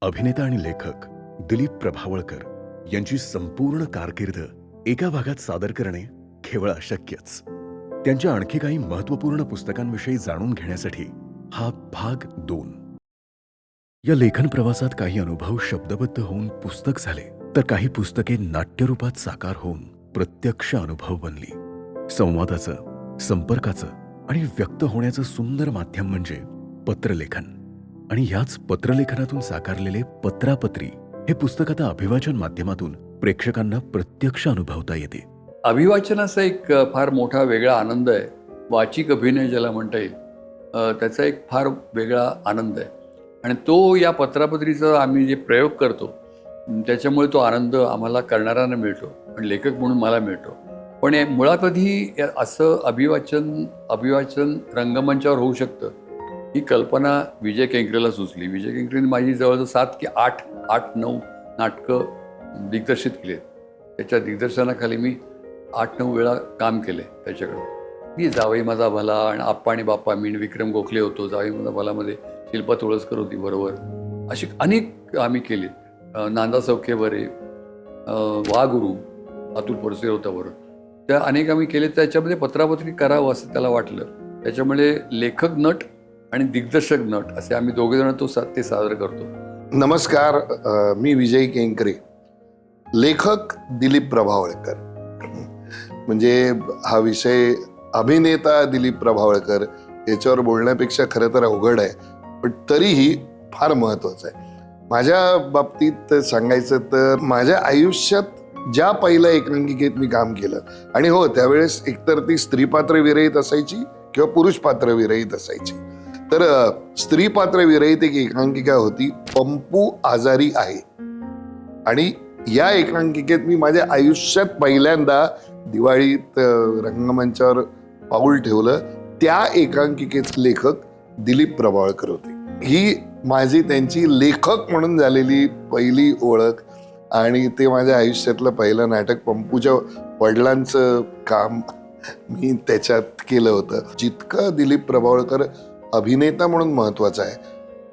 अभिनेता आणि लेखक दिलीप प्रभावळकर यांची संपूर्ण कारकीर्द एका भागात सादर करणे केवळ अशक्यच. त्यांच्या आणखी काही महत्त्वपूर्ण पुस्तकांविषयी जाणून घेण्यासाठी हा भाग 2. या लेखन प्रवासात काही अनुभव शब्दबद्ध होऊन पुस्तक झाले, तर काही पुस्तके नाट्यरूपात साकार होऊन प्रत्यक्ष अनुभव बनली. संवादाचं, संपर्काचं आणि व्यक्त होण्याचं सुंदर माध्यम म्हणजे पत्रलेखन. आणि ह्याच पत्रलेखनातून साकारलेले पत्रापत्री हे पुस्तक आता अभिवाचन माध्यमातून प्रेक्षकांना प्रत्यक्ष अनुभवता येते. अभिवाचनाचा एक फार मोठा वेगळा आनंद आहे. वाचिक अभिनय ज्याला म्हणता येईल, त्याचा एक फार वेगळा आनंद आहे. आणि तो या पत्रापत्रीचा आम्ही जे प्रयोग करतो त्याच्यामुळे तो आनंद आम्हाला करणाऱ्यांना मिळतो आणि लेखक म्हणून मला मिळतो. पण मुळात आधी असं अभिवाचन रंगमंचावर होऊ शकतं ही कल्पना विजय केंकरेला सुचली. विजय केंकरेने माझी जवळजवळ 7 की 8-9 नाटकं दिग्दर्शित केली. त्याच्या दिग्दर्शनाखाली मी 8-9 वेळा काम केले त्याच्याकडे. मी जावई माझा भला आणि आप्पा आणि बाप्पा, मी विक्रम गोखले होतो. जावई माझा भलामध्ये शिल्पा तुळसकर होती बरोबर. अशी अनेक आम्ही केली. नांदा सौखे बरे, वाघुरू, अतुल परसे होता बरोबर. त्या अनेक आम्ही केले. त्याच्यामध्ये पत्रापत्री करावं असं त्याला वाटलं. त्याच्यामुळे लेखक नट आणि दिग्दर्शक नट असे आम्ही दोघेजण ते सादर करतो. नमस्कार, मी विजय केंकरे. लेखक दिलीप प्रभावळकर. म्हणजे हा विषय अभिनेता दिलीप प्रभावळकर याच्यावर बोलण्यापेक्षा खरं तर अवघड आहे, पण तरीही फार महत्त्वाचं आहे. माझ्या बाबतीत सांगायचं तर माझ्या आयुष्यात ज्या पहिल्या एकांकिकेत मी काम केलं, आणि हो त्यावेळेस एकतर ती स्त्रीपात्र विरहित असायची किंवा पुरुष पात्र विरहित असायची. तर स्त्रीपात्र विरहित एक एकांकिका होती, पंपू आजारी आहे. आणि या एकांकिकेत मी माझ्या आयुष्यात पहिल्यांदा दिवाळीत रंगमंचावर पाऊल ठेवलं. त्या एकांकिकेचे लेखक दिलीप प्रभावळकर होते. ही माझी त्यांची लेखक म्हणून झालेली पहिली ओळख. आणि ते माझ्या आयुष्यातलं पहिलं नाटक, पंपूच्या वडिलांचं काम मी त्याच्यात केलं होतं. जितकं दिलीप प्रभावळकर अभिनेता म्हणून महत्त्वाचा आहे,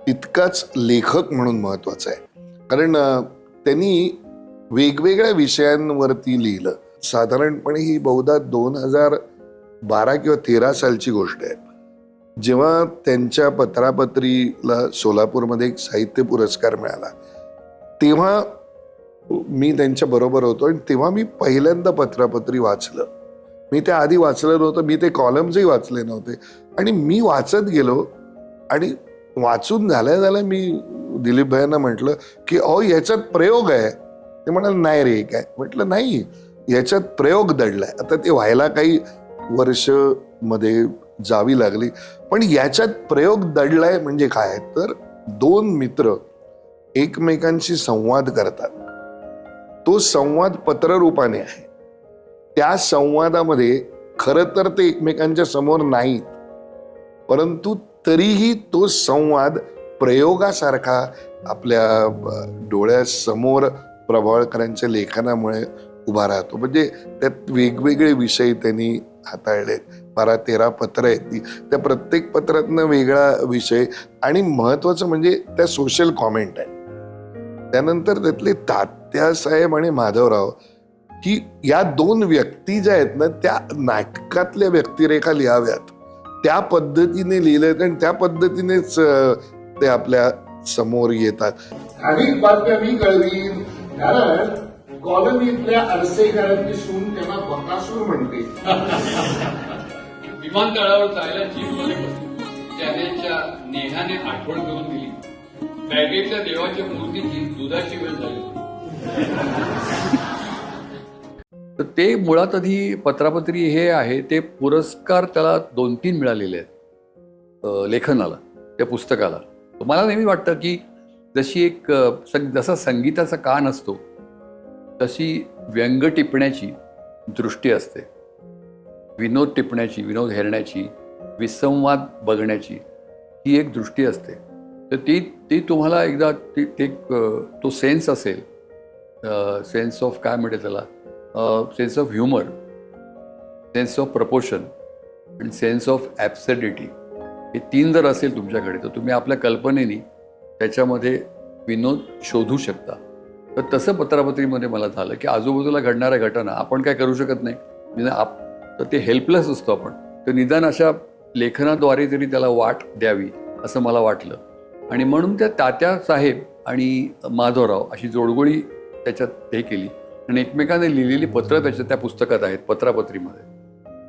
तितकाच लेखक म्हणून महत्त्वाचा आहे. कारण त्यांनी वेगवेगळ्या विषयांवरती लिहिलं. साधारणपणे ही बहुधा 2012 किंवा 13 सालची गोष्ट आहे, जेव्हा त्यांच्या पत्रापत्रीला सोलापूरमध्ये एक साहित्य पुरस्कार मिळाला. तेव्हा मी त्यांच्या बरोबर होतो आणि तेव्हा मी पहिल्यांदा पत्रापत्री वाचलं. मी त्या आधी वाचलं नव्हतं, मी ते कॉलम्सही वाचले नव्हते. आणि मी वाचत गेलो आणि वाचून झाल्या मी दिलीप भाईंना म्हटलं की अहो याच्यात प्रयोग आहे. ते म्हणाले नाही रे काय. म्हटलं नाही, याच्यात प्रयोग दडलाय. आता ते व्हायला काही वर्ष मध्ये जावी लागली, पण याच्यात प्रयोग दडलाय म्हणजे काय, तर 2 मित्र एकमेकांशी संवाद करतात. तो संवाद पत्ररूपाने आहे. त्या संवादामध्ये खरं तर ते एकमेकांच्या समोर नाहीत, परंतु तरीही तो संवाद प्रयोगासारखा आपल्या डोळ्यासमोर प्रभावळकरांच्या लेखनामुळे उभा राहतो. म्हणजे त्यात वेगवेगळे विषय त्यांनी हाताळलेत. 12-13 पत्र आहेत. त्या प्रत्येक पत्रातनं वेगळा विषय, आणि महत्वाचं म्हणजे त्या सोशल कॉमेंट आहे. त्यानंतर त्यातले तात्यासाहेब आणि माधवराव, की या 2 व्यक्ती ज्या आहेत ना, त्या नाटकातल्या व्यक्तिरेखा लिहाव्यात त्या पद्धतीने लिहिलेत आणि त्या पद्धतीनेच ते आपल्या समोर येतात. अनेक बातम्या मी कळवीन, कारण कॉलनीतल्या अडसेकरांची सून त्यांना बकासूर म्हणते. विमानतळावर जायला जीपमध्ये बसलो. त्याच्या नेहाने आठवण करून दिली. बॅगेतल्या देवाच्या मूर्तीची दुधाची वेळ झाली. तर ते मुळात आधी पत्रापत्री हे आहे, ते पुरस्कार त्याला 2-3 मिळालेले आहेत लेखनाला, त्या पुस्तकाला. मला नेहमी वाटतं की जशी एक जसा संगीताचा कान असतो, तशी व्यंग टिपण्याची दृष्टी असते, विनोद टिपण्याची, विनोद हेरण्याची, विसंवाद बघण्याची ही एक दृष्टी असते. तर ती तुम्हाला एकदा तो सेन्स असेल, सेन्स ऑफ काय म्हणते त्याला, sense of humour, sense of proportion आणि सेन्स ऑफ ॲब्सर्डिटी, हे 3 जर असेल तुमच्याकडे, तर तुम्ही आपल्या कल्पनेने त्याच्यामध्ये विनोद शोधू शकता. तर तसं पत्रापत्रीमध्ये मला झालं की आजूबाजूला घडणाऱ्या घटना आपण काय करू शकत नाही, तर ते हेल्पलेस असतो आपण. तर निदान अशा लेखनाद्वारे तरी त्याला वाट द्यावी असं मला वाटलं. आणि म्हणून त्या तात्या साहेब आणि माधवराव अशी जोडगोळी त्याच्यात हे केली आणि एकमेकांना लिहिलेली पत्र त्या पुस्तकात आहेत पत्रापत्रीमध्ये.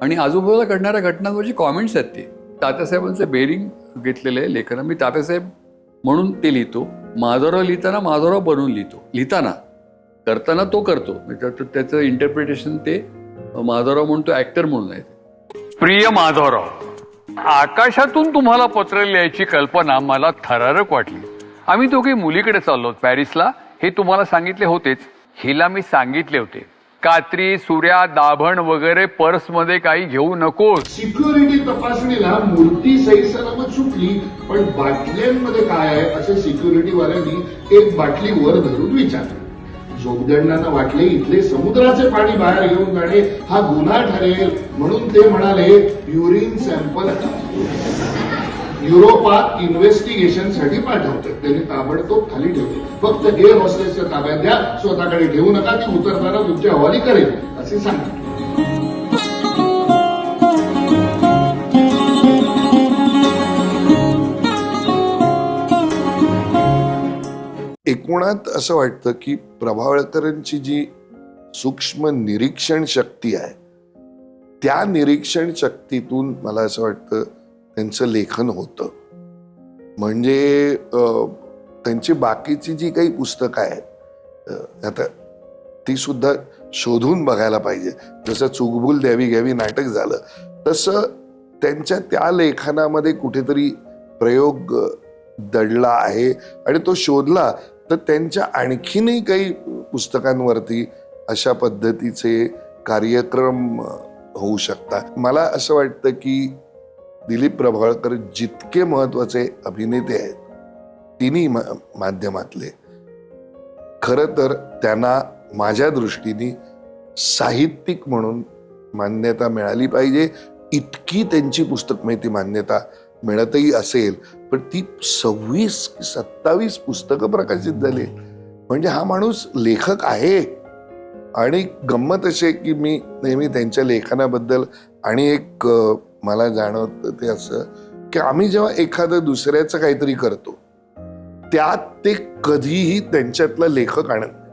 आणि आजूबाजूला घडणाऱ्या घटनांवरची कॉमेंट्स आहेत ते. तात्यासाहेबांचं बेरिंग घेतलेलं लेखन मी तात्यासाहेब म्हणून ते लिहितो, माधवराव लिहिताना माधवराव बनवून लिहितो, लिहिताना करताना तो करतो, त्याचं इंटरप्रिटेशन ते माधवराव म्हणून तो ऍक्टर म्हणून आहे. प्रिय माधवराव, आकाशातून तुम्हाला पत्र लिहायची कल्पना मला थरारक वाटली. आम्ही दोघे मुलीकडे चाललो पॅरिसला, हे तुम्हाला सांगितले होतेच. हिला मी सांगितले होते कात्री, सुऱ्या, दाभण वगैरे पर्समध्ये काही घेऊ नकोस. सिक्युरिटी तपासणीला मूर्ती सही सलामत सुटली, पण बाटल्यांमध्ये काय आहे असे सिक्युरिटीवाल्यांनी एक बाटली वर धरून विचारले. जोगदंडांना वाटले इथले समुद्राचे पाणी बाहेर घेऊन जाणे हा गुन्हा ठरेल, म्हणून ते म्हणाले युरिन सॅम्पल युरोपात इन्व्हेस्टिगेशनसाठी पाठवतात. त्यांनी ताबडतोब खाली ठेवले. फक्त एअर हॉस्टेसच्या ताब्यात द्या, स्वतःकडे ठेवू नका, ती उतरताना तुमच्या हवाली करेल असे सांगितले. एकूणात असं वाटतं की प्रभावळकरांची जी सूक्ष्म निरीक्षण शक्ती आहे, त्या निरीक्षण शक्तीतून मला असं वाटतं त्यांचं लेखन होतं. म्हणजे त्यांची बाकीची जी काही पुस्तकं आहेत आता ती सुद्धा शोधून बघायला पाहिजे. जसं चुकभूल द्यावी घ्यावी नाटक झालं, तसं त्यांच्या त्या लेखनामध्ये कुठेतरी प्रयोग दडला आहे आणि तो शोधला तर त्यांच्या आणखीनही काही पुस्तकांवरती अशा पद्धतीचे कार्यक्रम होऊ खरं मला असं वाटतं की दिलीप प्रभावळकर जितके महत्वाचे अभिनेते आहेत तिन्ही माध्यमातले, खरं तर त्यांना माझ्या दृष्टीने साहित्यिक म्हणून मान्यता मिळाली पाहिजे. इतकी त्यांची पुस्तक माहिती मान्यता मिळतही असेल, पण ती 26-27 पुस्तकं प्रकाशित झाली. म्हणजे हा माणूस लेखक आहे. आणि गंमत अशी की मी नेहमी त्यांच्या लेखनाबद्दल आणि एक मला जाणवतं ते असं की आम्ही जेव्हा एखादं दुसऱ्याचं काहीतरी करतो त्यात ते कधीही त्यांच्यातला लेखक आणत नाही.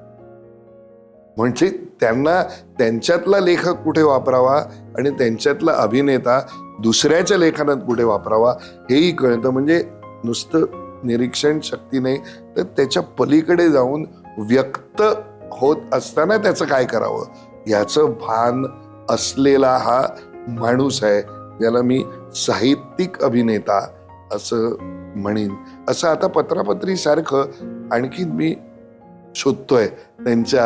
म्हणजे त्यांना त्यांच्यातला लेखक कुठे वापरावा आणि त्यांच्यातला अभिनेता दुसऱ्याच्या लेखनात कुठे वापरावा हेही कळतं. म्हणजे नुसतं निरीक्षण शक्ती नाही तर त्याच्या पलीकडे जाऊन व्यक्त होत असताना त्याचं काय करावं याचं भान असलेला हा माणूस आहे, ज्याला मी साहित्यिक अभिनेता असं म्हणेन. असं आता पत्रापत्री सारखं आणखीन मी शोधतोय त्यांच्या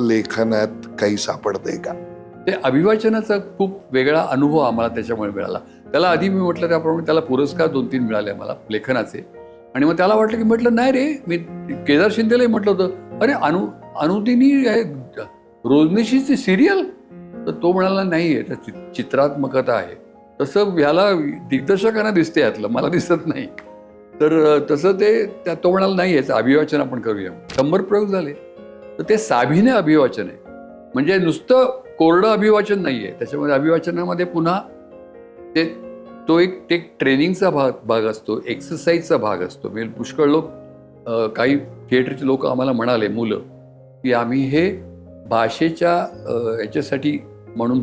लेखनात काही सापडतंय का. ते अभिवाचनाचा खूप वेगळा अनुभव आम्हाला त्याच्यामुळे मिळाला. त्याला आधी मी म्हटलं त्याप्रमाणे त्याला पुरस्कार 2-3 मिळाले मला लेखनाचे. आणि मग त्याला वाटलं की म्हटलं नाही रे, मी केदार शिंदेलाही म्हटलं होतं अरे अनुदिनी रोजनिशीची सिरियल, तर तो म्हणाला नाही आहे, त्या चित्रात्मकता आहे. तसं ह्याला दिग्दर्शकांना दिसते यातलं, मला दिसत नाही. तर तसं ते तो म्हणाला नाही याचं अभिवाचन आपण करूया. 100 प्रयोग झाले. तर ते साभिनय अभिवाचन आहे. म्हणजे नुसतं कोरडं अभिवाचन नाही आहे, त्याच्यामध्ये अभिवाचनामध्ये पुन्हा तो एक ट्रेनिंगचा भाग असतो, एक्सरसाइजचा भाग असतो. म्हणजे पुष्कळ लोक काही थिएटरचे लोक आम्हाला म्हणाले, मुलं, की आम्ही हे भाषेच्या याच्यासाठी म्हणून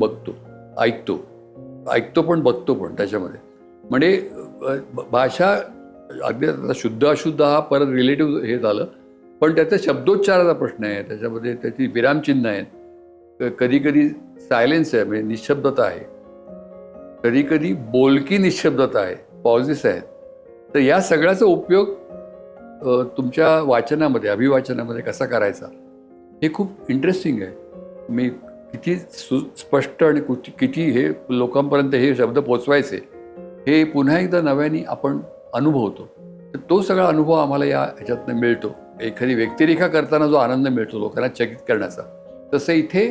ऐकतो पण बघतो पण त्याच्यामध्ये. म्हणजे भाषा अगदी शुद्ध अशुद्ध हा परत रिलेटिव्ह हे झालं, पण त्याचा शब्दोच्चाराचा प्रश्न आहे, त्याच्यामध्ये त्याची विरामचिन्ह आहेत, कधी कधी सायलेन्स आहे म्हणजे निशब्दता आहे, कधी कधी बोलकी निशब्दता आहे, पॉझेस आहेत. तर या सगळ्याचा उपयोग तुमच्या वाचनामध्ये अभिवाचनामध्ये कसा करायचा हे खूप इंटरेस्टिंग आहे. मी किती स्पष्ट आणि किती हे लोकांपर्यंत हे शब्द पोचवायचे हे पुन्हा एकदा नव्याने आपण अनुभवतो. तर तो सगळा अनुभव आम्हाला ह्याच्यातनं मिळतो. एखादी व्यक्तिरेखा करताना जो आनंद मिळतो लोकांना चकित करण्याचा, तसं इथे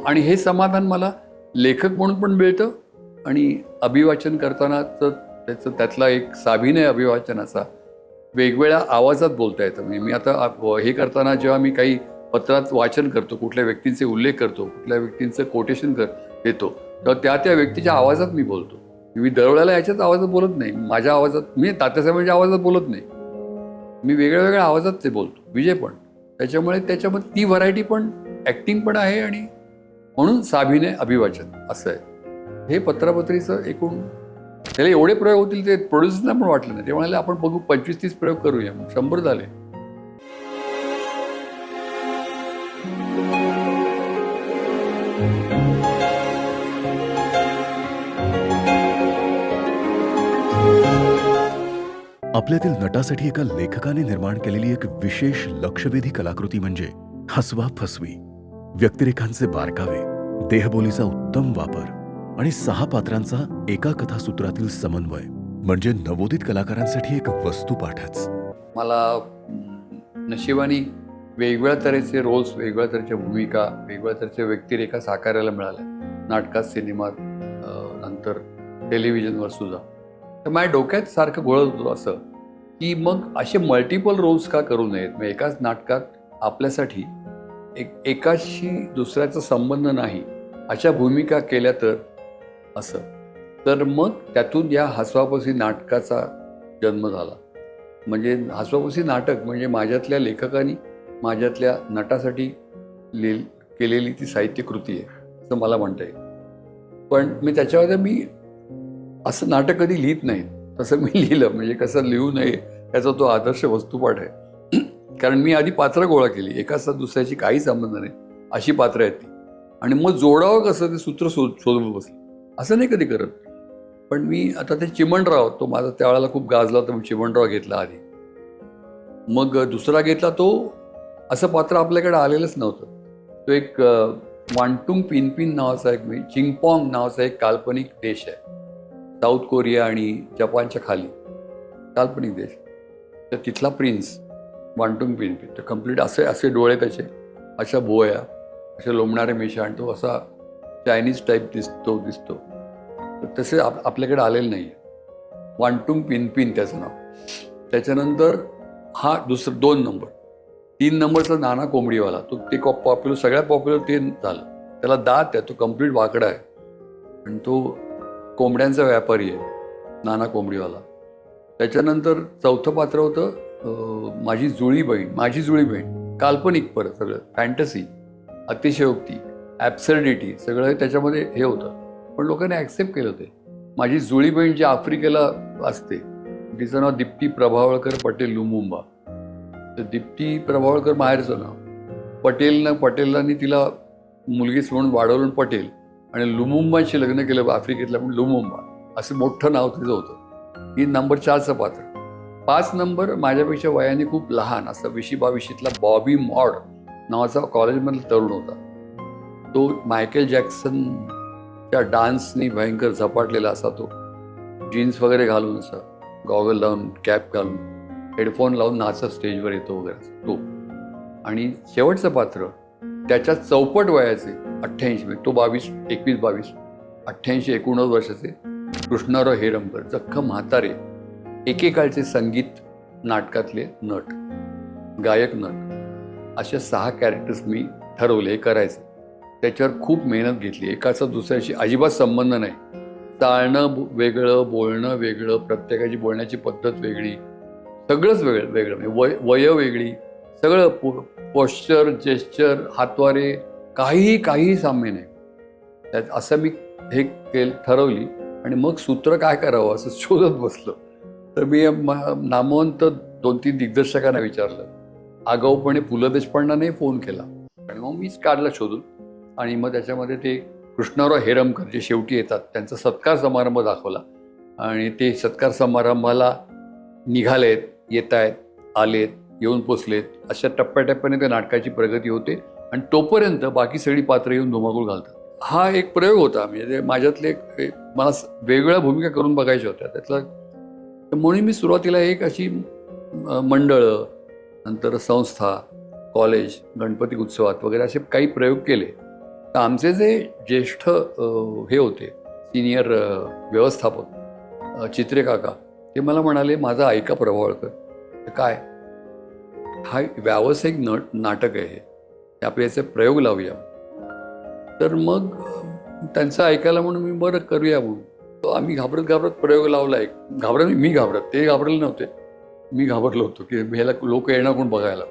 आणि हे समाधान मला लेखक म्हणून पण मिळतं आणि अभिवाचन करतानाचं त्यातला एक साभिनय अभिवाचनाचा वेगवेगळ्या आवाजात बोलता येतं. म्हणजे मी आता हे करताना जेव्हा मी काही पत्रात वाचन करतो, कुठल्या व्यक्तींचे उल्लेख करतो, कुठल्या व्यक्तींचं कोटेशन देतो, तेव्हा त्या व्यक्तीच्या आवाजात मी बोलतो. मी दरवेळेला याच्याच आवाजात बोलत नाही, माझ्या आवाजात, मी तात्यासाहेबांच्या आवाजात बोलत नाही, मी वेगळ्या वेगळ्या आवाजात ते बोलतो. विजय पण त्याच्यामध्ये ती व्हरायटी पण ॲक्टिंग पण आहे आणि म्हणून साभिनय अभिवाचन असं आहे. हे पत्रापत्रीचं एकूण त्याला एवढे प्रयोग होतील ते प्रोड्युसरना पण वाटलं नाही. ते म्हणाले आपण बघू 25-30 प्रयोग करूया. 100 झाले. आपल्यातील नटासाठी एका लेखकाने निर्माण केलेली एक विशेष लक्षवेधी कलाकृती म्हणजे हसवा फसवी. व्यक्तिरेखांचे बारकावे, देहबोलीचा उत्तम वापर आणि 6 पात्रांचा एका कथासूत्रातील समन्वय म्हणजे नवोदित कलाकारांसाठी एक वस्तुपाठच. मला नशिबाने वेगवेगळ्या तऱ्हेचे रोल्स, वेगवेगळ्या तऱ्हेच्या भूमिका, वेगवेगळ्या तऱ्हेच्या व्यक्तिरेखा साकारायला मिळाल्या. नाटकात, सिनेमात, नंतर टेलिव्हिजनवर सुद्धा. तर माझ्या डोक्यात सारखं घोळत होतं असं की मग असे मल्टिपल रोल्स का करू नयेत. मग एकाच नाटकात आपल्यासाठी एकाशी दुसऱ्याचा संबंध नाही अशा भूमिका केल्या तर मग त्यातून या हसवापसी नाटकाचा जन्म झाला. म्हणजे हसवापसी नाटक म्हणजे माझ्यातल्या लेखकांनी माझ्यातल्या नटासाठी केलेली ती साहित्यकृती आहे असं मला म्हणता येईल. पण मी त्याच्यामध्ये मी असं नाटक कधी लिहित नाही. तसं मी लिहिलं म्हणजे कसं लिहू नये याचा तो आदर्श वस्तुपाठ आहे. कारण मी आधी पात्र गोळा केली, एकाचा दुसऱ्याची काही संबंध नाही अशी पात्र आहेत ती, आणि मग जोडावं कसं ते सूत्र शोधून बसलं. असं नाही कधी करत. पण मी आता ते चिमणराव, तो माझा त्यावेळेला खूप गाजला होता, मी चिमणराव घेतला आधी. मग दुसरा घेतला तो असं पात्र आपल्याकडे आलेलंच नव्हतं. तो एक वांटुंग पिनपिन नावाचा एक चिंगपॉंग नावाचा एक काल्पनिक देश आहे, साऊथ कोरिया आणि जपानच्या खाली काल्पनिक देश. तर तिथला प्रिन्स वांटुंग पिनपिन, तर कम्प्लीट असे डोळे त्याचे, अशा भोया, असे लोंबणारे मिशा, आणि तो असा चायनीज टाईप दिसतो. तर तसे आपल्याकडे आलेलं नाही आहे. वांटुंग पिनपिन त्याचं नाव. त्याच्यानंतर हा 2 नंबर. 3 नंबरचा नाना कोंबडीवाला, तो ते पॉप्युलर, सगळ्यात पॉप्युलर ते झालं. त्याला दात आहे, तो कम्प्लीट वाकडा आहे आणि तो कोंबड्यांचा व्यापारी आहे, नाना कोंबडीवाला. त्याच्यानंतर 4थं पात्र होतं माझी जुळी बहीण. काल्पनिक, परत सगळं फॅन्टसी, अतिशयोक्ती, ॲब्सर्डिटी सगळं त्याच्यामध्ये हे होतं. पण लोकांनी ॲक्सेप्ट केलं ते. माझी जुळी बहीण जी आफ्रिकेला असते, तिचं नाव दीप्ती प्रभावळकर पटेल लुमुंबा. तर दीप्ती प्रभावळकर माहेरचं नाव. पटेलांनी तिला मुलगीच म्हणून वाढवलं पटेल, आणि लुमुंबाशी लग्न केलं आफ्रिकेतल्या, पण लुमुंबा असं मोठं नाव तिचं होतं. ही नंबर 4चं पात्र. 5 नंबर माझ्यापेक्षा वयाने खूप लहान, असं 20-22ला बॉबी मॉड नावाचा कॉलेजमधला तरुण होता. तो मायकेल जॅक्सनच्या डान्सनी भयंकर झपाटलेला असा, तो जीन्स वगैरे घालून, असा गॉगल लावून, कॅप घालून, हेडफोन लावून नाचत स्टेजवर येतो वगैरे तो. आणि शेवटचं पात्र त्याच्या चौपट वयाचे 88, तो 21-22, 88-89 वर्षाचे कृष्णराव हेरमकर, जख्खम म्हातारे, एकेकाळचे संगीत नाटकातले नट, गायक नट, अशा 6 कॅरेक्टर्स मी ठरवले करायचे. त्याच्यावर खूप मेहनत घेतली. एकाचा दुसऱ्याशी अजिबात संबंध नाही. चालणं वेगळं, बोलणं वेगळं, प्रत्येकाची बोलण्याची पद्धत वेगळी, सगळंच वेगळं, वय वेगळी, सगळं पोश्चर, जेस्चर, हातवारे, काही साम्य नाही त्यात. असं मी हे ठरवली. आणि मग सूत्र काय करावं असं शोधत बसलो. तर मी नामवंत 2-3 दिग्दर्शकांना विचारलं. आगाऊपणे पु ल देशपांडेंनाही फोन केला आणि मग मीच काढला शोधून. आणि मग त्याच्यामध्ये ते कृष्णराव हेरमकर जे शेवटी येतात, त्यांचा सत्कार समारंभ दाखवला. आणि ते सत्कार समारंभाला निघालेत, येत आहेत, आलेत, येऊन पोचलेत, अशा टप्प्याटप्प्याने त्या नाटकाची प्रगती होते. आणि तोपर्यंत बाकी सगळी पात्र येऊन धुमाकूळ घालतात. हा एक प्रयोग होता. म्हणजे माझ्यातले मला वेगवेगळ्या भूमिका करून बघायच्या होत्या त्यातला. म्हणून मी सुरुवातीला एक अशी मंडळं, नंतर संस्था, कॉलेज, गणपती उत्सवात वगैरे असे काही प्रयोग केले. तर आमचे जे ज्येष्ठ हे होते, सिनियर व्यवस्थापक चित्रे काका, ते मला म्हणाले, माझा ऐका प्रभावळकर, तर काय, हा व्यावसायिक नाटक आहे हे, आपले याचे प्रयोग लावूया. तर मग त्यांचं ऐकायला म्हणून मी बरं करूया म्हणून तो आम्ही घाबरत घाबरत प्रयोग लावला एक. मी घाबरत, ते घाबरले नव्हते, मी घाबरलो होतो की ह्याला लोक येणार कोण बघायला.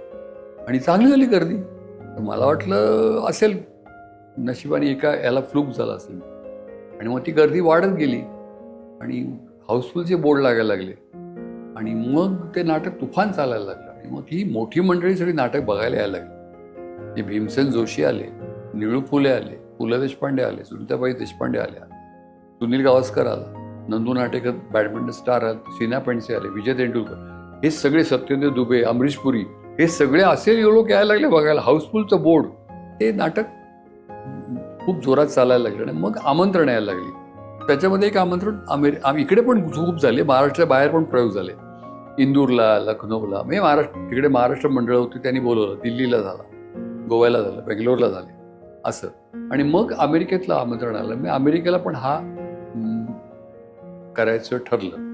आणि चांगली झाली गर्दी. तर मला वाटलं असेल नशिबाने एका याला फ्लूक झाला असेल. आणि मग ती गर्दी वाढत गेली आणि हाऊसफुलचे बोर्ड लागायला लागले आणि मग ते नाटक तुफान चालायला लागलं. आणि मग ही मोठी मंडळी सगळी नाटक बघायला यायला लागली. ते भीमसेन जोशी आले, निळू फुले आले, पु ल देशपांडे आले, सुनीताबाई देशपांडे आल्या, सुनील गावस्कर आला, नंदू नाटेकर बॅडमिंटन स्टार आले, शीना पेंडसे आले, विजय तेंडुलकर, हे सगळे, सत्येंद्र दुबे, अमरीश पुरी, हे सगळे असे लोक यायला लागले बघायला. हाऊसफुलचं बोर्ड. ते नाटक खूप जोरात चालायला लागलं आणि मग आमंत्रण यायला लागली. त्याच्यामध्ये एक आमंत्रण इकडे पण खूप झाले, महाराष्ट्राच्या बाहेर पण प्रयोग झाले, इंदूरला, लखनौला. तिकडे महाराष्ट्र मंडळ होती, त्यांनी बोलवलं, दिल्लीला झाला, गोव्याला झालं, बेंगलोरला झाले असं. आणि मग अमेरिकेतलं आमंत्रण आलं. मी अमेरिकेला पण हा करायचं ठरलं.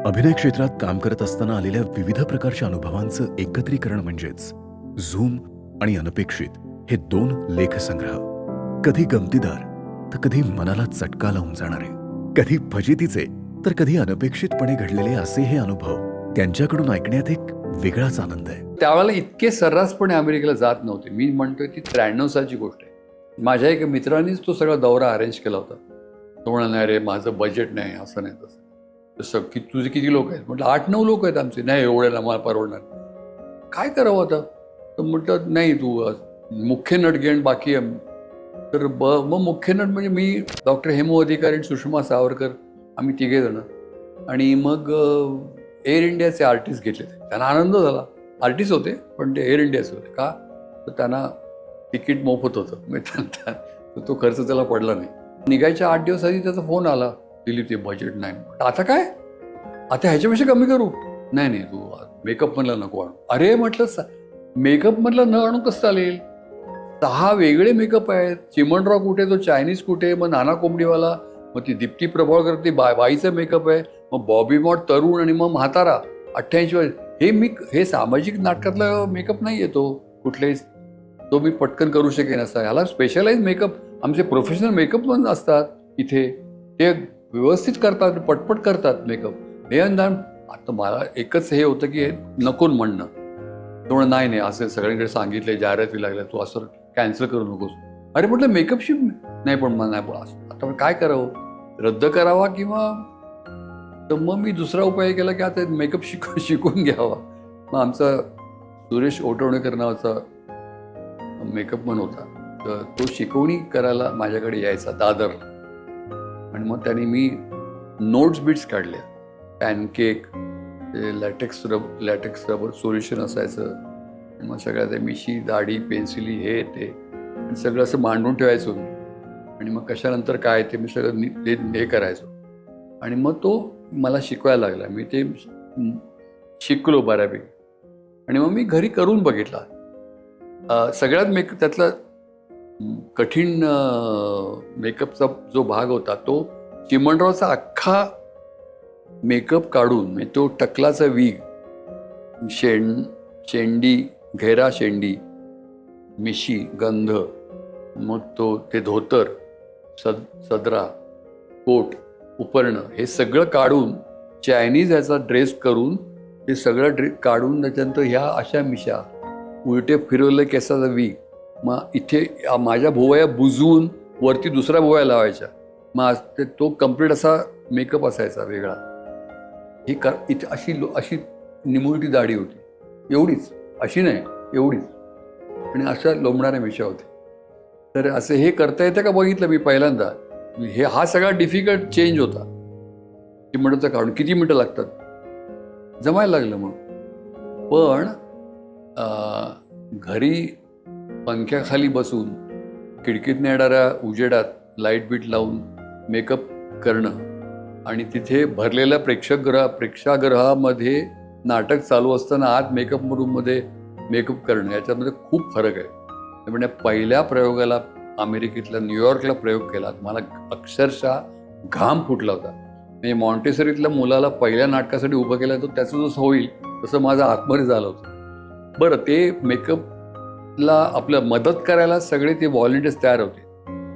अभिनय क्षेत्रात काम करत असताना आलेल्या विविध प्रकारच्या अनुभवांचं एकत्रीकरण म्हणजेच झूम आणि अनपेक्षित हे 2 लेखसंग्रह. कधी गमतीदार तर कधी मनाला चटका लावून जाणारे, कधी फजितीचे तर कधी अनपेक्षितपणे घडलेले असे हे अनुभव त्यांच्याकडून ऐकण्यात एक वेगळाच आनंद आहे. त्यावेळेला इतके सर्रासपणे अमेरिकेला जात नव्हते. मी म्हणतोय ती 93 सालची गोष्ट आहे. माझ्या एका मित्रानेच तो सगळा दौरा अरेंज केला होता. तो म्हणाला, नाही रे माझं बजेट नाही, असं नाही तसं. तसं की तुझे किती लोक आहेत? म्हटलं 8-9 लोक आहेत आमचे. नाही एवढ्याला मला परवडणार. काय करावं आता? तर म्हटलं नाही तू मुख्य नट घे आणि बाकी. तर मग मुख्य नट म्हणजे मी, डॉक्टर हेमू अधिकारी आणि सुषमा सावरकर, आम्ही 3 जण. आणि मग एअर इंडियाचे आर्टिस्ट घेतले. त्यांना आनंद झाला. आर्टिस्ट होते पण ते एअर इंडियाचे होते. का तर त्यांना तिकीट मोफत होतं. मग तो खर्च त्याला पडला नाही. निघायच्या 8 दिवस आधी त्याचा फोन आला, दिलीप ते बजेट नाही. आता काय, आता ह्याच्यापेक्षा कमी करू? नाही तू मेकअप मधला नको आणू. अरे म्हटलं मेकअप मधला न आणू कसं चालेल? 6 वेगळे मेकअप आहेत. चिमणराव कुठे, तो चायनीज कुठे, मग नाना कोंबडीवाला, मग ती दीप्ती प्रभावळकर, ती बाईचा मेकअप आहे, मग बॉबी मॉड तरुण आणि मग म्हातारा 88 वर्ष. हे सामाजिक नाटकातला मेकअप नाही येतो कुठलेही, तो मी पटकन करू शकेन असा. ह्याला स्पेशलाइज मेकअप, आमचे प्रोफेशनल मेकअप पण असतात इथे, ते व्यवस्थित करतात, पटपट करतात मेकअप. हे अंदाज. आता मला एकच हे होतं की हे नको म्हणणं. तो नाही असं सगळ्यांकडे सांगितलंय, जाहिराती लागल्या, तू असं कॅन्सल करू नकोस. अरे म्हटलं मेकअपशी नाही, पण मला नाही बोला. आता काय करावं, रद्द करावा किंवा. तर मग मी दुसरा उपाय केला की आता मेकअप शिकून घ्यावा. मग आमचा सुरेश ओटवणेकर नावाचा मेकअपमन होता, तर तो शिकवणी करायला माझ्याकडे यायचा दादरला. आणि मग त्याने मी नोट्स बिट्स काढल्या, पॅनकेक, ते लॅटेक्स रबर सोल्युशन असायचं. मग सगळ्या ते मिशी, दाढी, पेन्सिली, हे ते सगळं असं मांडून ठेवायचो मी. आणि मग कशानंतर काय ते मी सगळं हे करायचो. आणि मग तो मला शिकवायला लागला. मी ते शिकलो बऱ्यापैकी. आणि मग मी घरी करून बघितला. सगळ्यात त्यातला कठीण मेकअपचा जो भाग होता तो चिमणरावचा अख्खा मेकअप काढून, म्हणजे तो टकलाचा वीग, शेंडी, घेरा शेंडी, मिशी, गंध, मग ते धोतर, सदरा, कोट, उपरणं, हे सगळं काढून चायनीज याचा ड्रेस करून ते सगळं काढून त्याच्यानंतर ह्या अशा मिशा, उलटे फिरवले केसाचा वीग, मग इथे माझ्या भोवया बुजवून वरती दुसऱ्या भोवया लावायच्या. मग तो कम्प्लीट असा मेकअप असायचा वेगळा. ही इथे अशी निमुळती दाढी होती, एवढीच, अशी नाही एवढीच, आणि अशा लोंबणाऱ्या मिशा होत्या. तर असं हे करता येतं का बघितलं मी पहिल्यांदा. हा सगळा डिफिकल्ट चेंज होता. चिमणाचं काढून किती मिनटं लागतात, जमायला लागलं. मग पण घरी पंख्याखाली बसून खिडकीत येणाऱ्या उजेडात लाईट बीट लावून मेकअप करणं आणि तिथे भरलेल्या प्रेक्षागृहामध्ये नाटक चालू असताना आत मेकअप रूममध्ये मेकअप करणं, याच्यामध्ये खूप फरक आहे. म्हणजे पहिल्या प्रयोगाला अमेरिकेतल्या न्यूयॉर्कला प्रयोग केला, मला अक्षरशः घाम फुटला होता. म्हणजे मॉन्टेसरीतल्या मुलाला पहिल्या नाटकासाठी उभं केलं तर त्याचं जसं होईल तसं माझं आतमध्ये झालं होतं. बरं, ते मेकअपला आपलं मदत करायला सगळे ते व्हॉलंटियर्स तयार होते.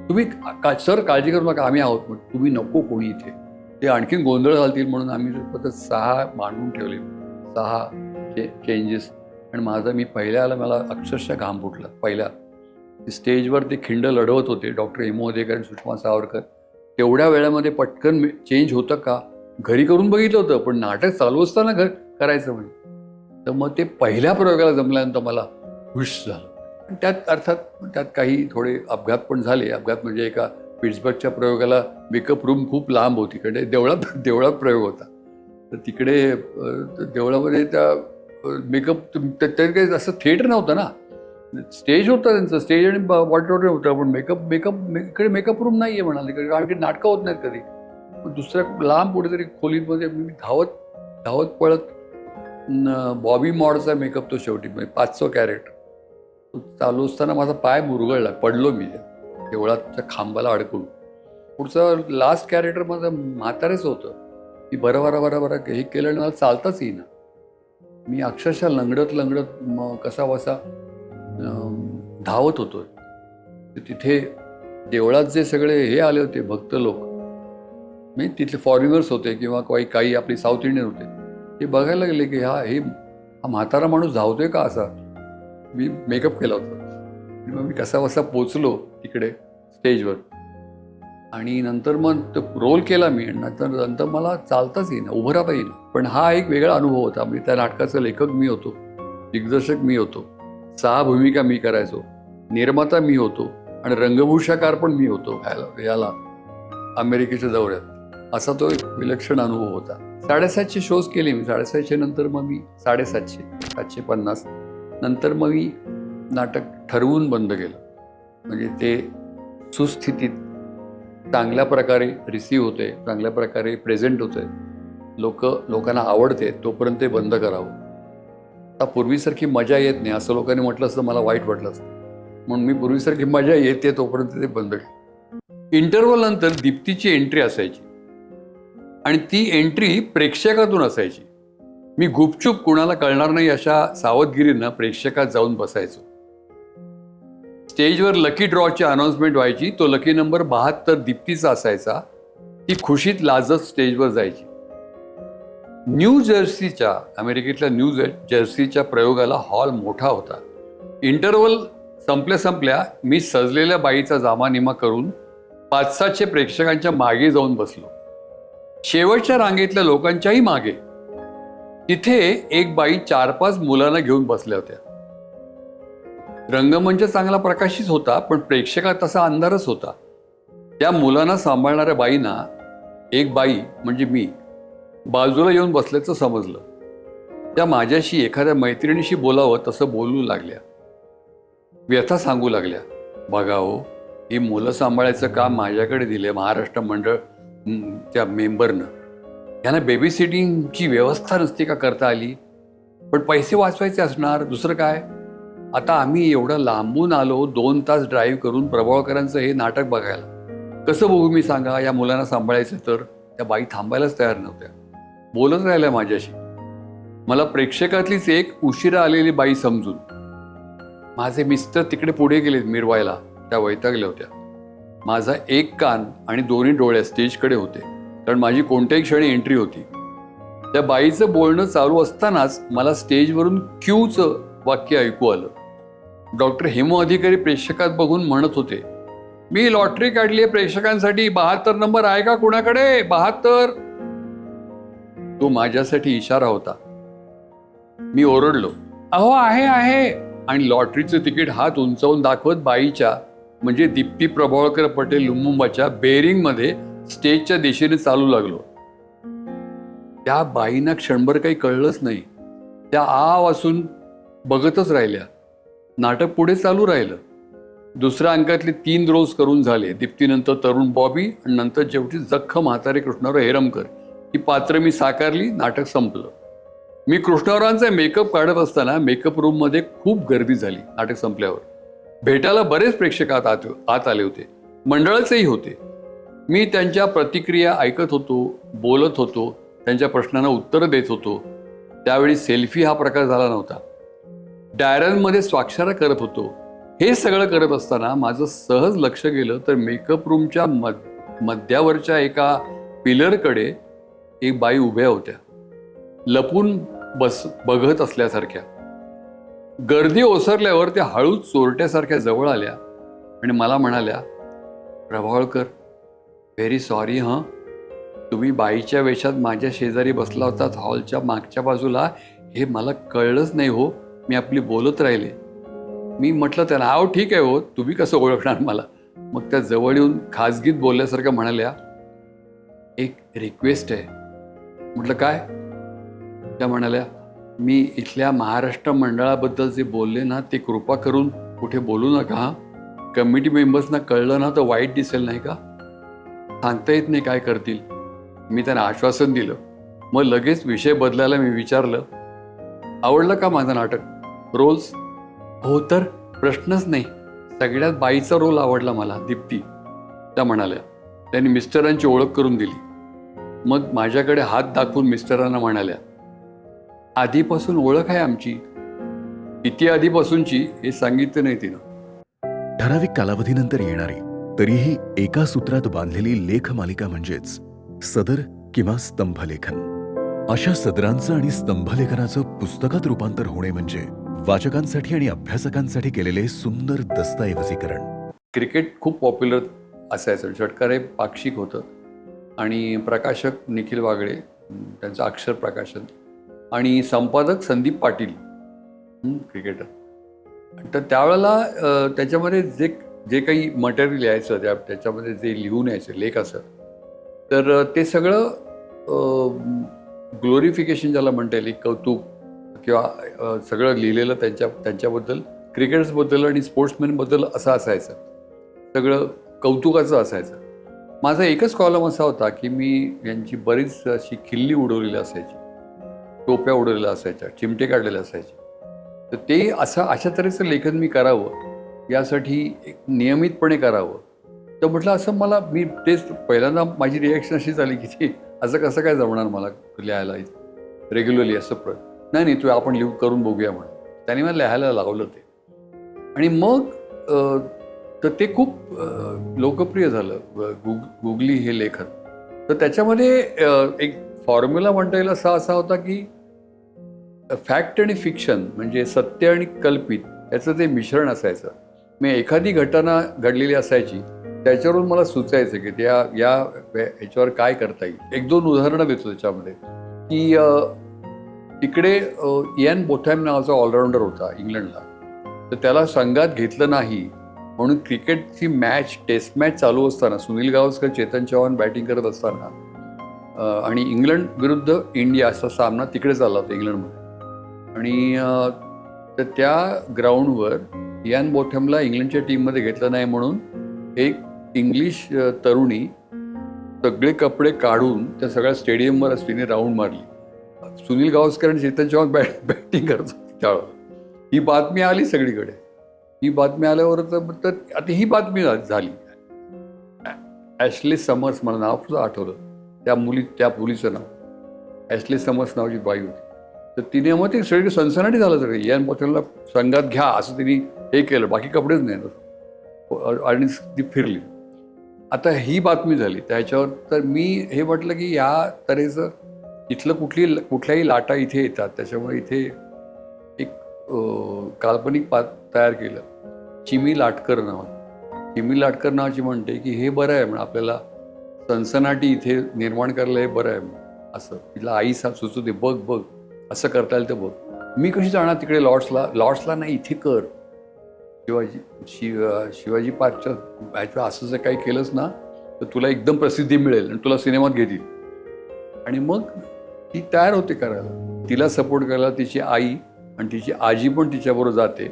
तुम्ही सर काळजी करू नका, आम्ही आहोत. मग तुम्ही नको कोणी इथे, ते आणखीन गोंधळ घालतील म्हणून आम्ही फक्त 6 मांडून ठेवले, 6 चेंजेस. आणि मी पहिल्याला मला अक्षरशः घाम फुटला. पहिल्या स्टेजवर ते खिंड लढवत होते डॉक्टर हेमू अधिकारी आणि सुषमा सावरकर. तेवढ्या वेळामध्ये पटकन चेंज होतं का? घरी करून बघितलं होतं, पण नाटक चालू असताना करायचं म्हणजे. तर मग ते पहिल्या प्रयोगाला जमल्यानंतर मला खुश झालं. आणि त्यात अर्थात त्यात काही थोडे अपघात पण झाले. अपघात म्हणजे एका पिट्सबर्गच्या प्रयोगाला मेकअप रूम खूप लांब होती, कडे देवळात प्रयोग होता. तर तिकडे देवळामध्ये त्या मेकअप काही असं थिएटर नव्हतं ना, स्टेज होतं त्यांचं, स्टेज आणि ऑडिटोरियम होतं, पण इकडे मेकअप रूम नाही आहे म्हणाले, कारण की नाटकं होत नाहीत कधी. दुसऱ्या लांब कुठेतरी खोलीमध्ये मी धावत पळत बॉबी मॉडचा मेकअप तो शेवटी 500 कॅरेट चालू असताना माझा पाय मुरगळला, पडलो मी देवळाच्या खांबाला अडकून. पुढचं लास्ट कॅरेक्टर माझं म्हातारेच होतं. मी बरं हे केलं आणि मला चालताच येईना. मी अक्षरशः लंगडत कसा बसा धावत होतो. तिथे देवळात जे सगळे हे आले होते भक्त लोक, मी तिथले फॉरेनर्स होते किंवा काही आपली साऊथ इंडियन होते, ते बघायला गेले की हा म्हातारा माणूस धावतोय का असा. मी मेकअप केला होता आणि मग मी कसा पोचलो तिकडे स्टेजवर. आणि नंतर मग तो रोल केला मी. नंतर मला चालताच येईना, उभं राहता येईना. पण हा एक वेगळा अनुभव होता. म्हणजे त्या नाटकाचा लेखक मी होतो, दिग्दर्शक मी होतो, 6 भूमिका मी करायचो, निर्माता मी होतो आणि रंगभूषाकार पण मी होतो याला अमेरिकेच्या दौऱ्यात. असा तो एक विलक्षण अनुभव होता. 750 शोज केले मी. 750 नंतर मग मी 750, 750 नंतर मग मी नाटक ठरवून बंद केलं. म्हणजे ते सुस्थितीत चांगल्या प्रकारे रिसीव्ह होते, चांगल्या प्रकारे प्रेझेंट होते, लोकांना आवडते, तोपर्यंत ते बंद करावं. आता पूर्वीसारखी मजा येत नाही असं लोकांनी म्हटलं असतं, मला वाईट वाटलं असतं. म्हणून मी पूर्वीसारखी मजा येते तोपर्यंत ते बंद केलं. इंटरव्हल नंतर दीप्तीची एंट्री असायची आणि ती एंट्री प्रेक्षकातून असायची. मी गुपचूप कुणाला कळणार नाही अशा सावधगिरीनं प्रेक्षकात जाऊन बसायचो. स्टेजवर लकी ड्रॉची अनाउन्समेंट व्हायची. तो लकी नंबर 72 दीप्तीचा असायचा. ती खुशीत लाजत स्टेजवर जायची. न्यू जर्सीच्या, अमेरिकेतल्या न्यू जर्सीच्या प्रयोगाला हॉल मोठा होता. इंटरव्हल संपल्या मी सजलेल्या बाईचा जामानिमा करून 500 प्रेक्षकांच्या मागे जाऊन बसलो. शेवटच्या रांगेतल्या लोकांच्याही मागे. तिथे एक बाई 4-5 मुलांना घेऊन बसल्या होत्या. रंगमंच चांगला प्रकाशित होता, पण प्रेक्षकात तसा अंधारच होता. त्या मुलांना सांभाळणाऱ्या बाईंना एक बाई म्हणजे मी बाजूला येऊन बसल्याचं समजलं. त्या माझ्याशी एखाद्या मैत्रिणीशी बोलावं तसं बोलू लागल्या. व्यथा सांगू लागल्या. बघा हो, ही मुलं सांभाळायचं काम माझ्याकडे दिले महाराष्ट्र मंडळ त्या मेंबरनं. यांना बेबी सिटिंगची व्यवस्था नसती का करता आली? पण पैसे वाचवायचे असणार, दुसरं काय. आता आम्ही एवढं लांबून आलो, 2 तास ड्राईव्ह करून प्रभावकरांचं हे नाटक बघायला. कसं बघू मी सांगा? या मुलांना सांभाळायचं तर. त्या बाई थांबायलाच तयार नव्हत्या, बोलत राहिल्या माझ्याशी. मला प्रेक्षकातलीच एक उशिरा आलेली बाई समजून. माझे मिस्टर तिकडे पुढे गेलेत मिरवायला, त्या वैतागल्या होत्या. माझा एक कान आणि दोन्ही डोळे स्टेजकडे होते, कारण माझी कोणत्याही क्षणी एंट्री होती. त्या बाईचं बोलणं चालू असतानाच मला स्टेजवरून क्यूचं वाक्य ऐकू आलं. डॉक्टर हेमू अधिकारी प्रेक्षकात बघून म्हणत होते, मी लॉटरी काढली आहे प्रेक्षकांसाठी, 72 नंबर आहे का कुणाकडे? 72. तो माझ्यासाठी इशारा होता. मी ओरडलो, अहो आहे आहे, आणि लॉटरीचं तिकीट हात उंचावून दाखवत बाईच्या म्हणजे दीप्ती प्रभावळकर पटेल लुमुंबाच्या बेरिंगमध्ये स्टेजच्या दिशेने चालू लागलो. त्या बाईंना क्षणभर काही कळलंच नाही. त्या आ वासून बघतच राहिल्या. नाटक पुढे चालू राहिलं. दुसऱ्या अंकातले 3 रोज करून झाले. दीप्तीनंतर तरुण बॉबी आणि नंतर शेवटी जख्ख म्हातारे कृष्णराव हेरमकर ही पात्र मी साकारली. नाटक संपलं. मी कृष्णरावांचा मेकअप काढत असताना मेकअप रूममध्ये खूप गर्दी झाली. नाटक संपल्यावर भेटायला बरेच प्रेक्षक आत आले होते, मंडळाचेही होते. मी त्यांच्या प्रतिक्रिया ऐकत होतो, बोलत होतो, त्यांच्या प्रश्नांना उत्तरं देत होतो. त्यावेळी सेल्फी हा प्रकार झाला नव्हता. डायऱ्यांमध्ये स्वाक्षऱ्या करत होतो. हे सगळं करत असताना माझं सहज लक्ष गेलं तर मेकअप रूमच्या मध्यावरच्या एका पिलरकडे एक बाई उभ्या होत्या, लपून बघत असल्यासारख्या. गर्दी ओसरल्यावर त्या हळूच चोरट्यासारख्या जवळ आल्या आणि मला म्हणाल्या, प्रभावळकर, व्हेरी सॉरी हं, तुम्ही बाईच्या वेशात माझ्या शेजारी बसला होतात हॉलच्या मागच्या बाजूला, हे मला कळलंच नाही हो, मी आपली बोलत राहिले. मी म्हटलं त्यांना, अहो ठीक आहे हो, तुम्ही कसं ओळखणार मला. मग त्या जवळ येऊन खाजगीत बोलल्यासारख्या म्हणाल्या, एक रिक्वेस्ट आहे. म्हटलं काय? त्या म्हणाल्या, मी इथल्या महाराष्ट्र मंडळाबद्दल जे बोलले ना ते कृपा करून कुठे बोलू नका हां. कमिटी मेंबर्सना कळलं ना तर वाईट दिसेल नाही का? सांगता येत नाही काय करतील. मी त्यांना आश्वासन दिलं. मग लगेच विषय बदलायला मी विचारलं, आवडलं का माझं नाटक? रोल्स? हो तर प्रश्नच नाही, सगळ्यात बाईचा रोल आवडला मला, दीप्ती, त्या म्हणाल्या. त्यांनी मिस्टरांची ओळख करून दिली. मग माझ्याकडे हात दाखवून मिस्टरांना म्हणाल्या, आधीपासून ओळख आहे आमची. किती आधीपासूनची हे सांगितलं नाही तिनं. ठराविक कालावधीनंतर येणारी तरीही एका सूत्रात बांधलेली लेख मालिका म्हणजेच सदर किंवा स्तंभलेखन. अशा सदरांचं आणि स्तंभलेखनाचं पुस्तकात रूपांतर होणे म्हणजे वाचकांसाठी आणि अभ्यासकांसाठी केलेले सुंदर दस्तऐवजीकरण. क्रिकेट खूप पॉप्युलर असायचं. षटकार हे पाक्षिक होतं आणि प्रकाशक निखिल वागळे, त्यांचं अक्षर प्रकाशन, आणि संपादक संदीप पाटील, क्रिकेटर. तर त्यावेळेला त्याच्यामध्ये जे काही मटेरियल यायचं, त्याच्यामध्ये जे लिहून यायचं लेख असत, तर ते सगळं ग्लोरिफिकेशन ज्याला म्हणता येईल, कौतुक किंवा सगळं लिहिलेलं त्यांच्याबद्दल, क्रिकेटर्सबद्दल आणि स्पोर्ट्समॅनबद्दल असं असायचं. सगळं कौतुकाचं असायचं. माझा एकच कॉलम असा होता की मी यांची बरीच अशी खिल्ली उडवलेली असायची, टोप्या उडवलेल्या असायच्या, चिमटे काढलेले असायचे. तर ते अशा तऱ्हेचं लेखन मी करावं यासाठी एक नियमितपणे करावं. तर म्हटलं असं मी तेच पहिल्यांदा माझी रिॲक्शन अशी झाली की ते असं कसं काय जमणार मला लिहायला रेग्युलरली असं नाही तू आपण करून बघूया म्हणून त्याने मला लिहायला लावलं ते. आणि मग तर ते खूप लोकप्रिय झालं, गुगली हे लेखन. तर त्याच्यामध्ये एक फॉर्म्युला म्हणता येईल असा होता की फॅक्ट आणि फिक्शन म्हणजे सत्य आणि कल्पित याचं ते मिश्रण असायचं. मी एखादी घटना घडलेली असायची त्याच्यावरून मला सुचायचं की याच्यावर काय करता येईल. एक दोन उदाहरणं देतो त्याच्यामध्ये की तिकडे इयान बोथॅम नावाचा ऑलराऊंडर होता इंग्लंडला. तर त्याला संघात घेतलं नाही म्हणून क्रिकेटची टेस्ट मॅच चालू असताना सुनील गावस्कर, चेतन चव्हाण बॅटिंग करत असताना आणि इंग्लंड विरुद्ध इंडिया असा सामना तिकडे चालला होता इंग्लंडमध्ये. आणि तर त्या ग्राउंडवर इयान बोथॅमला इंग्लंडच्या टीममध्ये घेतलं नाही म्हणून एक इंग्लिश तरुणी सगळे कपडे काढून त्या सगळ्या स्टेडियमवर तिने राऊंड मारली. सुनील गावस्कर आणि चेतन चव्हाण बॅटिंग करत होते त्यावेळेला. ही बातमी आली सगळीकडे. ही बातमी आल्यावर तर आता ही बातमी झाली. ॲशली समर्स, मला नाव सुद्धा आठवलं त्या मुलीचं नाव, ॲशली समर्स नावाची बाई होती. तर तिने मग ते सगळी सनसनाटी झालं सगळं. इयान बोथॅमला संघात घ्या असं तिने हे केलं, बाकी कपडेच नाही, आणि ती फिरली. आता ही बातमी झाली त्याच्यावर. तर मी हे म्हटलं की या तऱ्हेचं इथलं कुठल्याही लाटा इथे येतात, त्याच्यामुळे इथे एक काल्पनिक तयार केलं. चिमी लाटकर नावाची म्हणते की हे बरं आहे म्हणून, आपल्याला सनसनाटी इथे निर्माण करायला हे बरं आहे म्हणून. असं तिला आई सुचवते, बघ असं करता येईल तर बघ. मी कशी जाणार तिकडे लॉर्ड्सला नाही, इथे कर. शिवाजी पार्कच्या असं जर काही केलंच ना तर तुला एकदम प्रसिद्धी मिळेल आणि तुला सिनेमात घेतील. आणि मग ती तयार होते करायला, तिला सपोर्ट करायला तिची आई आणि तिची आजी पण तिच्याबरोबर जाते.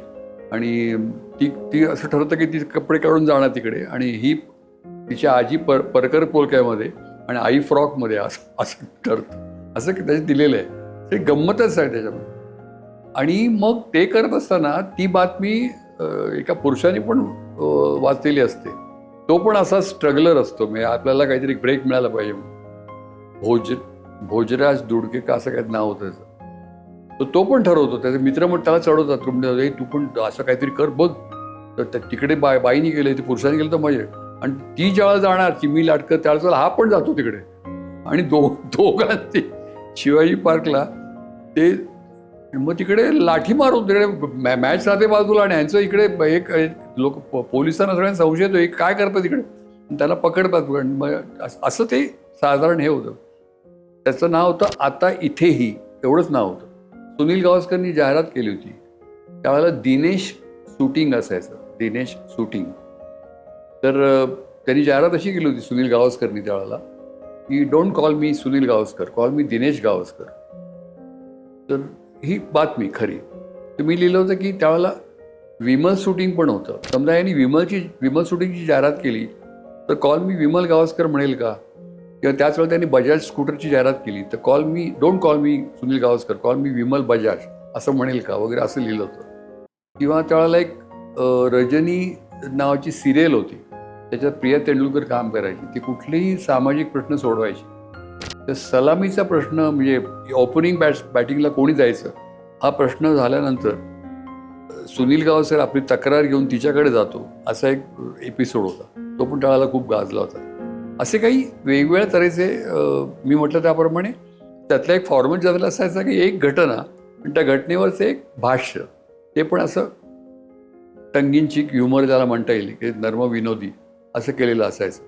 आणि ती असं ठरवतं की ती कपडे काढून जाणार तिकडे आणि ही तिची आजी परकर पोलक्यामध्ये आणि आई फ्रॉकमध्ये असं ठरतं. असं त्याचे दिलेलं आहे. ते गंमतच आहे त्याच्यामध्ये. आणि मग ते करत असताना ती बातमी एका पुरुषाने पण वाचलेली असते. तो पण असा स्ट्रगलर असतो, म्हणजे आपल्याला काहीतरी ब्रेक मिळाला पाहिजे. भोजराज दुडके का असं काही नाव होतं त्याचं. तर तो पण ठरवतो, त्याचे मित्र मग त्याला चढवतात रूममध्ये, तू पण असं काहीतरी कर बघ. तर तिकडे बाईनी केलं, ते पुरुषांनी केलं तर मजा. आणि ती ज्यावेळेला जाणार चिमी लाटकर त्यावेळेला हा पण जातो तिकडे. आणि दोघांनी शिवाजी पार्कला ते मग तिकडे लाठी मारून तिकडे मॅच राहते बाजूला, आणि ह्यांचं इकडे एक लोक पोलिसांना सगळ्यांना संशय येतो, एक काय करतं तिकडे, त्याला पकडतात. आणि मग असं ते साधारण हे होतं. त्याचं नाव होतं आता इथेही, एवढंच नाव होतं. सुनील गावस्करनी जाहिरात केली होती त्यावेळेला, दिनेश शूटिंग असायचं, दिनेश शूटिंग. तर त्यांनी जाहिरात अशी केली होती सुनील गावस्करनी त्यावेळेला की don't call me Sunil Gavaskar, call मी दिनेश गावस्कर. तर ही बातमी खरी. तर मी लिहिलं होतं की त्यावेळेला विमल शूटिंग पण होतं. समजा यांनी विमल शूटिंगची जाहिरात केली तर कॉल मी विमल गावस्कर म्हणेल का? किंवा त्याच वेळेला त्यांनी बजाज स्कूटरची जाहिरात केली तर don't call me Sunil Gavaskar, call मी विमल बजाज असं म्हणेल का वगैरे असं लिहिलं होतं. किंवा त्यावेळेला एक रजनी नावाची सिरियल होती, त्याच्यात प्रिया तेंडुलकर काम करायची. ती कुठलेही सामाजिक प्रश्न सोडवायची. तर सलामीचा प्रश्न म्हणजे ओपनिंग बॅटिंगला कोणी जायचं हा प्रश्न झाल्यानंतर सुनील गावस्कर आपली तक्रार घेऊन तिच्याकडे जातो, असा एक एपिसोड होता. तो पण त्यावेळेला खूप गाजला होता. असे काही वेगवेगळ्या तऱ्हेचे मी म्हटलं त्याप्रमाणे त्यातला एक फॉर्मॅट झालेला असायचा की एक घटना आणि त्या घटनेवरचं एक भाष्य, ते पण असं टंगिनचिक ह्युमर ज्याला म्हणता येईल की नर्मविनोदी असं केलेलं असायचं.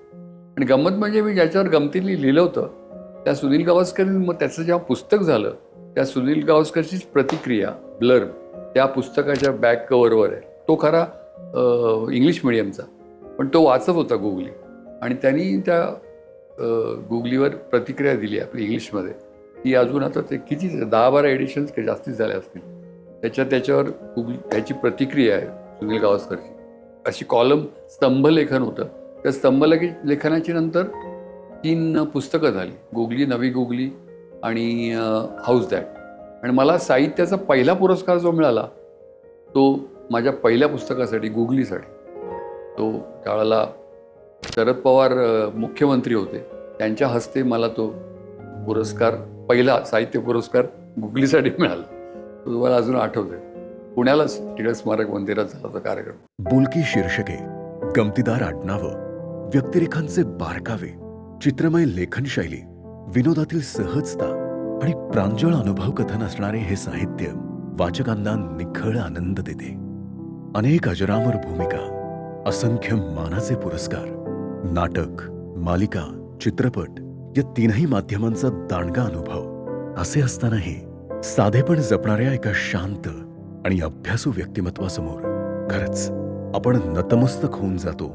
आणि गंमत म्हणजे मी ज्याच्यावर गमतीने लिहिलं होतं त्या सुनील गावस्करनी मग त्याचं जेव्हा पुस्तक झालं त्या सुनील गावस्करचीच प्रतिक्रिया ब्लर त्या पुस्तकाच्या बॅक कव्हरवर आहे. तो खरा इंग्लिश मिडियमचा, पण तो वाचत होता गुगली, आणि त्यांनी त्या गुगलीवर प्रतिक्रिया दिली आपली इंग्लिशमध्ये. ती अजून आता ते किती 10-12 एडिशन्स काही जास्तीत झाल्या असतील. त्याच्यावर त्याची प्रतिक्रिया आहे सुनील गावस्करची. अशी कॉलम स्तंभलेखन होतं. त्या स्तंभलेखनाची नंतर 3 पुस्तकं झाली, गुगली, नवी गुगली आणि हाऊस दॅट. आणि मला साहित्याचा पहिला पुरस्कार जो मिळाला तो माझ्या पहिल्या पुस्तकासाठी, गुगलीसाठी. तो त्यावेळेला शरद पवार मुख्यमंत्री होते, त्यांच्या हस्ते मला तो पुरस्कार, पहिला साहित्य पुरस्कार गुगलीसाठी मिळाला. तो तुम्हाला अजून आठवतोय. पुण्यालाच टिळक स्मारक मंदिरात झाला होता कार्यक्रम. बोलकी शीर्षके, गमतीदार आडनावं, व्यक्तिरेखांचे बारकावे, चित्रमय लेखनशैली, विनोदातील सहजता आणि प्रांजळ अनुभव कथन असणारे हे साहित्य वाचकांना निखळ आनंद देते. अनेक अजरामर भूमिका, असंख्य मानाचे पुरस्कार, नाटक, मालिका, चित्रपट या 3ही माध्यमांचा दांडगा अनुभव. असे असतानाही साधेपण जपणाऱ्या एका शांत आणि अभ्यासू व्यक्तिमत्वासमोर खरंच आपण नतमस्तक होऊन जातो.